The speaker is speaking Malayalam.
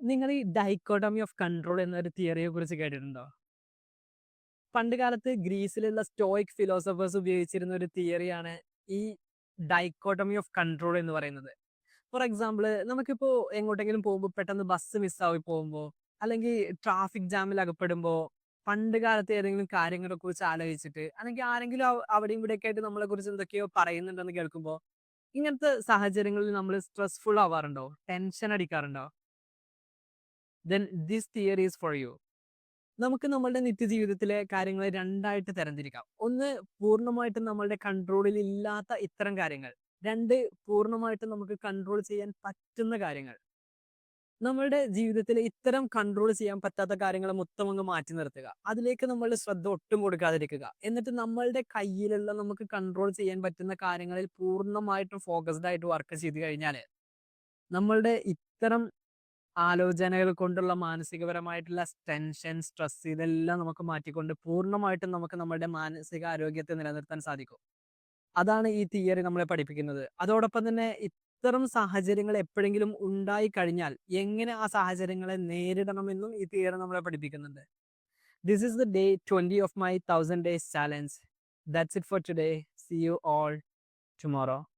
നിങ്ങൾ ഈ ഡൈക്കോട്ടമി ഓഫ് കൺട്രോൾ എന്നൊരു തിയറിയെ കുറിച്ച് കേട്ടിട്ടുണ്ടോ? പണ്ട് കാലത്ത് ഗ്രീസിലുള്ള സ്റ്റോയിക് ഫിലോസഫേഴ്സ് ഉപയോഗിച്ചിരുന്ന ഒരു തിയറിയാണ് ഈ ഡൈക്കോട്ടമി ഓഫ് കൺട്രോൾ എന്ന് പറയുന്നത്. ഫോർ എക്സാമ്പിൾ, നമുക്കിപ്പോ എങ്ങോട്ടെങ്കിലും പോകുമ്പോൾ പെട്ടെന്ന് ബസ് മിസ്സായി പോകുമ്പോൾ, അല്ലെങ്കിൽ ട്രാഫിക് ജാമിൽ അകപ്പെടുമ്പോൾ, പണ്ട് കാലത്തെ ഏതെങ്കിലും കാര്യങ്ങളെ കുറിച്ച് ആലോചിച്ചിട്ട്, അല്ലെങ്കിൽ ആരെങ്കിലും അവിടെയും ഇവിടെയൊക്കെ ആയിട്ട് നമ്മളെ കുറിച്ച് എന്തൊക്കെയോ പറയുന്നുണ്ടെന്ന് കേൾക്കുമ്പോൾ, ഇങ്ങനത്തെ സാഹചര്യങ്ങളിൽ നമ്മൾ സ്ട്രെസ്ഫുൾ ആവാറുണ്ടോ? ടെൻഷൻ അടിക്കാറുണ്ടോ? Then this theory is for you. നമുക്ക് നമ്മളുടെ നിത്യജീവിതത്തിലെ കാര്യങ്ങളെ രണ്ടായിട്ട് തരംതിരിക്കാം. ഒന്ന്, പൂർണ്ണമായിട്ടും നമ്മളുടെ കൺട്രോളിൽ ഇല്ലാത്ത ഇത്തരം കാര്യങ്ങൾ. രണ്ട്, പൂർണ്ണമായിട്ടും നമുക്ക് കൺട്രോൾ ചെയ്യാൻ പറ്റുന്ന കാര്യങ്ങൾ. നമ്മളുടെ ജീവിതത്തിൽ ഇത്തരം കൺട്രോൾ ചെയ്യാൻ പറ്റാത്ത കാര്യങ്ങൾ മൊത്തം അങ്ങ് മാറ്റി നിർത്തുക. അതിലേക്ക് നമ്മളുടെ ശ്രദ്ധ ഒട്ടും കൊടുക്കാതിരിക്കുക. എന്നിട്ട് നമ്മളുടെ കയ്യിലുള്ള നമുക്ക് കൺട്രോൾ ചെയ്യാൻ പറ്റുന്ന കാര്യങ്ങളിൽ പൂർണ്ണമായിട്ടും ഫോക്കസ്ഡ് ആയിട്ട് വർക്ക് ചെയ്ത് കഴിഞ്ഞാൽ നമ്മളുടെ ഇത്തരം ആലോചനകൾ കൊണ്ടുള്ള മാനസികപരമായിട്ടുള്ള ടെൻഷൻ, സ്ട്രെസ് ഇതെല്ലാം നമുക്ക് മാറ്റിക്കൊണ്ട് പൂർണ്ണമായിട്ടും നമുക്ക് നമ്മുടെ മാനസിക ആരോഗ്യത്തെ നിലനിർത്താൻ സാധിക്കും. അതാണ് ഈ തിയറി നമ്മളെ പഠിപ്പിക്കുന്നത്. അതോടൊപ്പം തന്നെ ഇത്തരം സാഹചര്യങ്ങൾ എപ്പോഴെങ്കിലും ഉണ്ടായി കഴിഞ്ഞാൽ എങ്ങനെ ആ സാഹചര്യങ്ങളെ നേരിടണമെന്നും ഈ തിയറി നമ്മളെ പഠിപ്പിക്കുന്നുണ്ട്. This is the day 20 of my 1000 days challenge. That's it for today. See you all tomorrow.